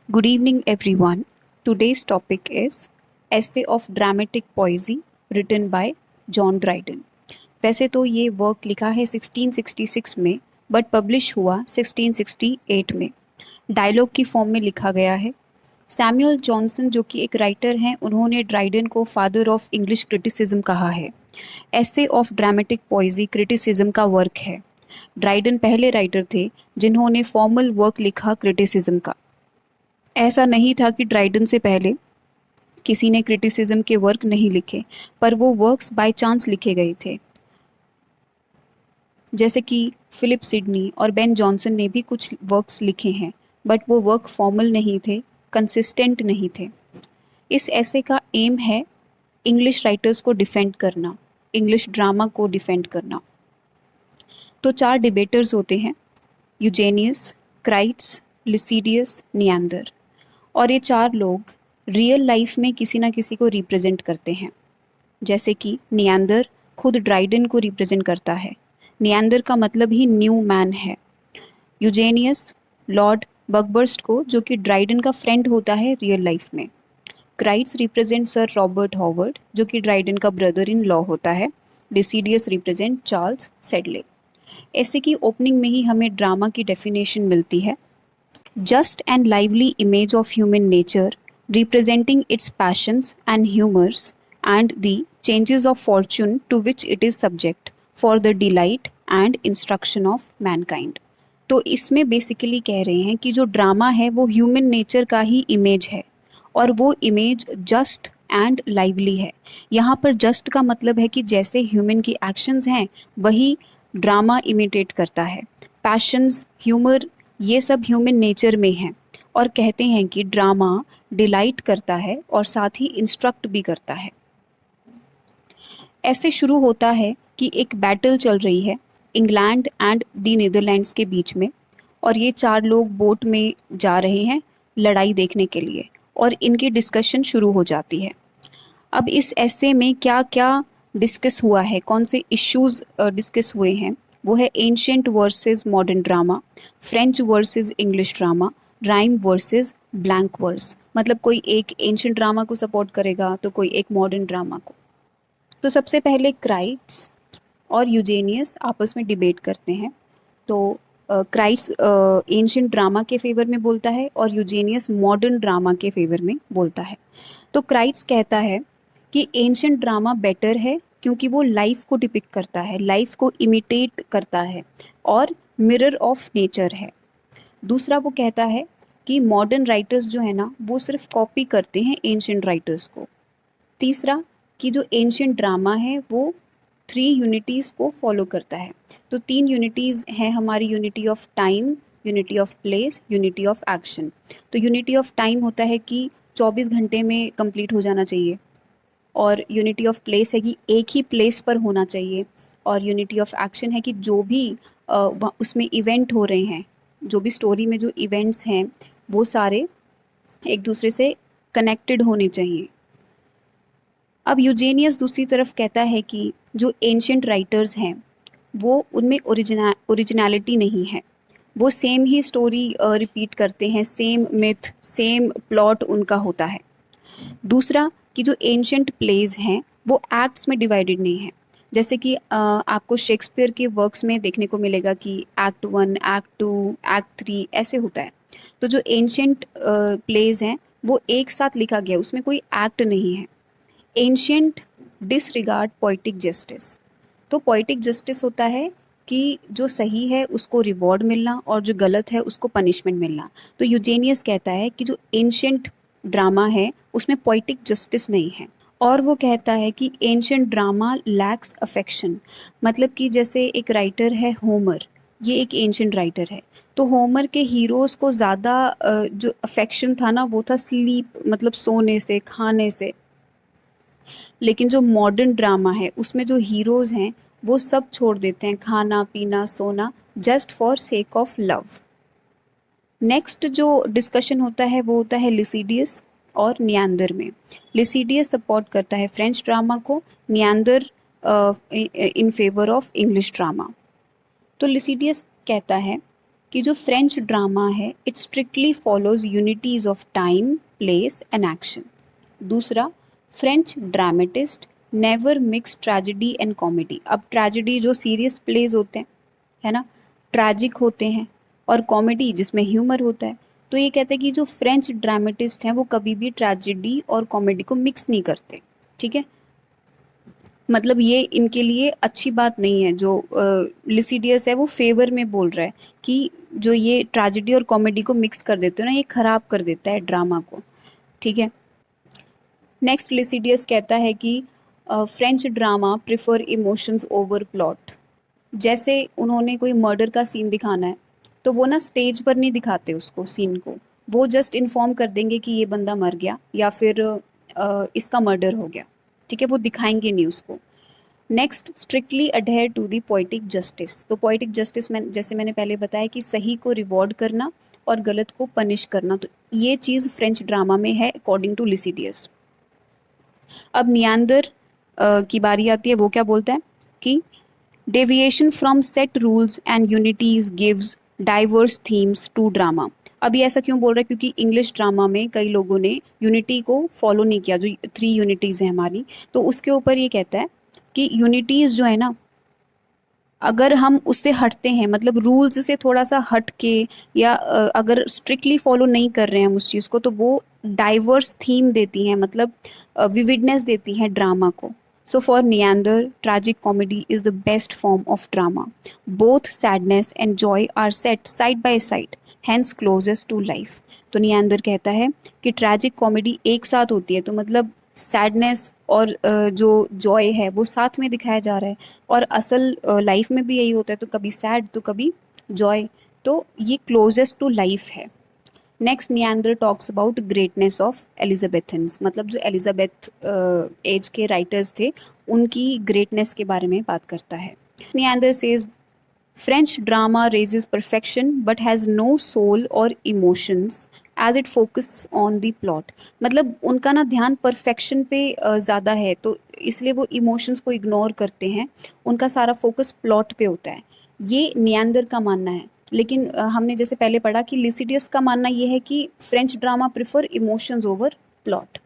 Good evening, everyone. Today's topic is Essay of Dramatic Poesy written by John Dryden. वैसे तो ये work लिखा है 1666 में बट पब्लिश हुआ 1668 में। डायलॉग की फॉर्म में लिखा गया है। सैमुअल जॉनसन जो कि एक राइटर हैं, उन्होंने ड्राइडन को फादर ऑफ इंग्लिश क्रिटिसिज्म कहा है। Essay of dramatic poesy criticism का वर्क है। ड्राइडन पहले राइटर थे जिन्होंने फॉर्मल वर्क लिखा क्रिटिसिज्म का। ऐसा नहीं था कि ड्राइडन से पहले किसी ने क्रिटिसिज्म के वर्क नहीं लिखे, पर वो वर्क्स बाय चांस लिखे गए थे। जैसे कि फिलिप सिडनी और बेन जॉनसन ने भी कुछ वर्क्स लिखे हैं, बट वो वर्क फॉर्मल नहीं थे, कंसिस्टेंट नहीं थे। इस ऐसे का एम है इंग्लिश राइटर्स को डिफेंड करना, इंग्लिश ड्रामा को डिफेंड करना। तो 4 डिबेटर्स होते हैं, यूजेनियस, क्राइट्स, लिसिडियस, नियंदर। और ये 4 लोग रियल लाइफ में किसी ना किसी को रिप्रेजेंट करते हैं। जैसे कि नियंदर खुद ड्राइडन को रिप्रेजेंट करता है। नियंदर का मतलब ही न्यू मैन है। यूजेनियस लॉर्ड बकबर्स्ट को, जो कि ड्राइडन का फ्रेंड होता है रियल लाइफ में। Crites represent sir Robert Howard, जो कि ड्राइडन का ब्रदर इन लॉ होता है। Lisideius represent Charles Sedley. ऐसे की ओपनिंग में ही हमें ड्रामा की डेफिनेशन मिलती है। Just and lively image of human nature, representing its passions and humors and the changes of fortune to which it is subject for the delight and instruction of mankind. तो इसमें basically कह रहे हैं कि जो drama है वो human nature का ही इमेज है, और वो इमेज जस्ट एंड लाइवली है। यहाँ पर जस्ट का मतलब है कि जैसे ह्यूमन की एक्शंस हैं वही ड्रामा इमिटेट करता है। पैशंस, ह्यूमर, ये सब ह्यूमन नेचर में है। और कहते हैं कि ड्रामा डिलाइट करता है और साथ ही इंस्ट्रक्ट भी करता है। ऐसे शुरू होता है कि एक बैटल चल रही है इंग्लैंड एंड दी नीदरलैंड्स के बीच में, और ये 4 लोग बोट में जा रहे हैं लड़ाई देखने के लिए, और इनकी डिस्कशन शुरू हो जाती है। अब इस ऐसे में क्या क्या डिस्कस हुआ है, कौन से इश्यूज डिस्कस हुए हैं, वो है ancient versus modern drama, French versus English drama, rhyme versus blank verse. मतलब कोई एक एंशिएंट ड्रामा को सपोर्ट करेगा तो कोई एक मॉडर्न ड्रामा को। तो सबसे पहले क्राइट्स और यूजेनियस आपस में डिबेट करते हैं। तो क्राइट्स एंशिएंट ड्रामा के फेवर में बोलता है और यूजेनियस मॉडर्न ड्रामा के फेवर में बोलता है। तो क्राइट्स कहता है कि एंशिएंट ड्रामा बेटर है क्योंकि वो लाइफ को डिपिक्ट करता है, लाइफ को इमिटेट करता है और मिरर ऑफ नेचर है। दूसरा वो कहता है कि मॉडर्न राइटर्स जो है ना वो सिर्फ कॉपी करते हैं एंशिएंट राइटर्स को। तीसरा कि जो एंशिएंट ड्रामा है वो 3 यूनिटीज़ को फॉलो करता है। तो 3 यूनिटीज़ हैं हमारी, unity of time, unity of place, unity of action. तो यूनिटी ऑफ टाइम होता है कि 24 घंटे में कंप्लीट हो जाना चाहिए, और यूनिटी ऑफ प्लेस है कि एक ही प्लेस पर होना चाहिए, और यूनिटी ऑफ एक्शन है कि जो भी उसमें इवेंट हो रहे हैं, जो भी स्टोरी में जो इवेंट्स हैं वो सारे एक दूसरे से कनेक्टेड होने चाहिए। अब यूजेनियस दूसरी तरफ कहता है कि जो एंशिएंट राइटर्स हैं वो उनमें ओरिजिनलिटी नहीं है, वो सेम ही स्टोरी रिपीट करते हैं, सेम मिथ, सेम प्लॉट उनका होता है। दूसरा कि जो एंशिएंट प्लेज हैं वो एक्ट्स में डिवाइडेड नहीं है। जैसे कि आपको शेक्सपियर के वर्क्स में देखने को मिलेगा कि एक्ट 1, एक्ट 2, एक्ट 3 ऐसे होता है। तो जो एंशिएंट प्लेज हैं वो एक साथ लिखा गया, उसमें कोई एक्ट नहीं है। Ancient disregard poetic justice. तो पोइटिक जस्टिस होता है कि जो सही है उसको रिवॉर्ड मिलना और जो गलत है उसको पनिशमेंट मिलना। तो यूजेनियस कहता है कि जो एंशिएंट ड्रामा है उसमें पोइटिक जस्टिस नहीं है। और वो कहता है कि एंशिएंट ड्रामा लैक्स अफेक्शन। मतलब कि जैसे एक राइटर है होमर, ये एक एंशिएंट राइटर है, तो होमर के हीरोज़ को ज़्यादा जो अफेक्शन था ना वो था स्लीप, मतलब सोने से, खाने से। लेकिन जो मॉडर्न ड्रामा है उसमें जो हीरोज़ हैं वो सब छोड़ देते हैं, खाना पीना सोना, just for sake of love. Next जो डिस्कशन होता है वो होता है लिसिडियस और नियंदर में। लिसिडियस सपोर्ट करता है फ्रेंच ड्रामा को, Neander in favour of English drama. तो लिसिडियस कहता है कि जो फ्रेंच ड्रामा है it strictly follows unities of time, place and action. दूसरा, French dramatist never mix tragedy and comedy. अब ट्रेजेडी जो सीरियस प्लेज होते हैं, है ना, ट्रैजिक होते हैं, और कॉमेडी जिसमें ह्यूमर होता है। तो ये कहते हैं कि जो फ्रेंच ड्रामेटिस्ट हैं वो कभी भी ट्रेजेडी और कॉमेडी को मिक्स नहीं करते। ठीक है, मतलब ये इनके लिए अच्छी बात नहीं है। जो लिसिडियस है वो फेवर में बोल रहा है कि जो ये ट्रेजेडी और कॉमेडी को मिक्स कर देते हो ना, ये खराब कर देता है ड्रामा को। ठीक है, नेक्स्ट लिसिडियस कहता है कि French drama prefer emotions over plot. जैसे उन्होंने कोई मर्डर का सीन दिखाना है तो वो ना स्टेज पर नहीं दिखाते उसको सीन को, वो जस्ट इन्फॉर्म कर देंगे कि ये बंदा मर गया या फिर इसका मर्डर हो गया। ठीक है, वो दिखाएंगे नहीं उसको। Next, strictly adhere to the poetic justice. तो पोइटिक जस्टिस में जैसे मैंने पहले बताया कि सही को रिवॉर्ड करना और गलत को पनिश करना, तो ये चीज़ फ्रेंच ड्रामा में है अकॉर्डिंग टू लिसिडियस। अब नियांदर की बारी आती है, वो क्या बोलता है कि deviation from set rules and unities gives diverse themes to drama. अभी ऐसा क्यों बोल रहा है, क्योंकि इंग्लिश ड्रामा में कई लोगों ने यूनिटी को फॉलो नहीं किया, जो 3 यूनिटीज़ हैं हमारी, तो उसके ऊपर ये कहता है कि यूनिटीज़ जो है ना, अगर हम उससे हटते हैं, मतलब रूल्स से थोड़ा सा हट के, या अगर स्ट्रिक्टली फॉलो नहीं कर रहे हैं हम उस चीज़ को, तो वो डाइवर्स थीम देती हैं, मतलब विविडनेस देती हैं ड्रामा को। So for Neander, tragic comedy is the best form of drama. Both sadness and joy are set side by side, hence closest to life. तो नियांदर कहता है कि ट्रैजिक कॉमेडी एक साथ होती है, तो मतलब सैडनेस और जो जॉय है वो साथ में दिखाया जा रहा है, और असल लाइफ में भी यही होता है, तो कभी सैड तो कभी जॉय, तो ये क्लोजेस्ट टू लाइफ है। Next, Neander talks about greatness of Elizabethans, मतलब जो एलिजाबेथ एज के राइटर्स थे उनकी ग्रेटनेस के बारे में बात करता है। Neander says French drama raises perfection but has no soul और emotions as it focus on the plot. मतलब उनका ना ध्यान परफेक्शन पे ज़्यादा है, तो इसलिए वो इमोशंस को इग्नोर करते हैं, उनका सारा फोकस प्लॉट पे होता है। ये नियांदर का मानना है। लेकिन हमने जैसे पहले पढ़ा कि लिसिडियस का मानना ये है कि French drama prefer emotions over plot.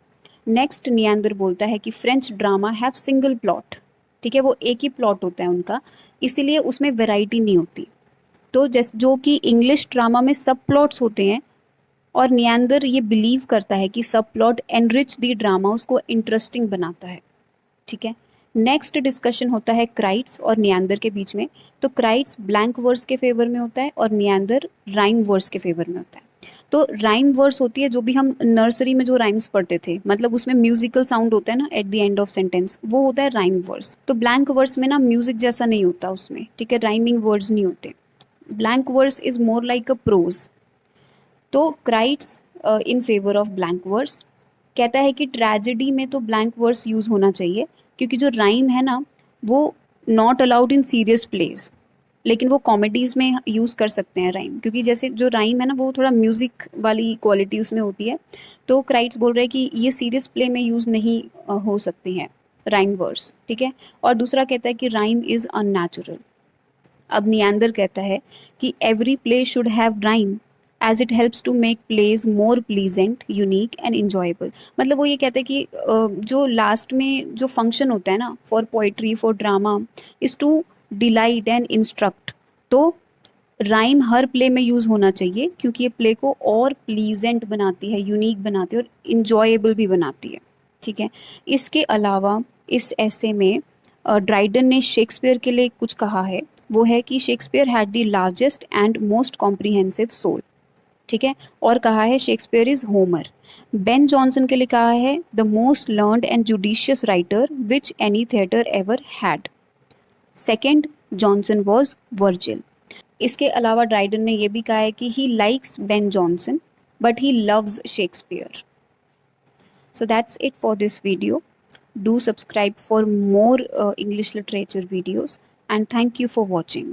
Next, Neander बोलता है कि French drama have single plot. ठीक है, वो एक ही प्लॉट होता है उनका, इसीलिए उसमें वैरायटी नहीं होती। तो जैसे जो कि इंग्लिश ड्रामा में सब प्लॉट्स होते हैं, और नियांदर ये बिलीव करता है कि सब प्लॉट एनरिच द ड्रामा, उसको इंटरेस्टिंग बनाता है। ठीक है, नेक्स्ट डिस्कशन होता है क्राइट्स और नियांदर के बीच में। तो क्राइट्स ब्लैंक वर्स के फेवर में होता है और नियांदर राइम वर्स के फेवर में होता है। तो राइम वर्स होती है जो भी हम नर्सरी में जो राइम्स पढ़ते थे, मतलब उसमें म्यूजिकल साउंड होता है ना at the end of sentence, वो होता है राइम वर्स। तो ब्लैंक वर्स में ना म्यूजिक जैसा नहीं होता उसमें, ठीक है, राइमिंग वर्ड्स नहीं होते। Blank verse is more like a prose. तो Crites in favour of blank verse कहता है कि ट्रेजेडी में तो ब्लैंक वर्स यूज होना चाहिए, क्योंकि जो राइम है ना वो not allowed in serious plays, लेकिन वो कॉमेडीज़ में यूज़ कर सकते हैं राइम, क्योंकि जैसे जो राइम है ना वो थोड़ा म्यूज़िक वाली क्वालिटी उसमें होती है। तो क्राइट्स बोल रहे हैं कि ये सीरियस प्ले में यूज़ नहीं हो सकती हैं राइम वर्स। ठीक है, और दूसरा कहता है कि राइम इज़ अननेचुरल। अब नियांदर कहता है कि every play should have rhyme as it helps to make plays more pleasant, unique and enjoyable. मतलब वो ये कहते हैं कि जो लास्ट में जो फंक्शन होता है ना for poetry, for drama, is to delight and instruct. तो राइम हर प्ले में यूज़ होना चाहिए, क्योंकि ये प्ले को और प्लीजेंट बनाती है, यूनिक बनाती है और इन्जॉयबल भी बनाती है। ठीक है, इसके अलावा इस ऐसे में ड्राइडन ने शेक्सपियर के लिए कुछ कहा है, वो है कि Shakespeare had the largest and most comprehensive soul. ठीक है, और कहा है Shakespeare is Homer. Ben Jonson के लिए कहा है the most learned and judicious writer which any theatre ever had. Second Jonson was Virgil. इसके अलावा ड्राइडन ने यह भी कहा है कि he likes Ben Jonson but he loves Shakespeare. So that's it for this video. Do subscribe for more English literature videos, and thank you for watching.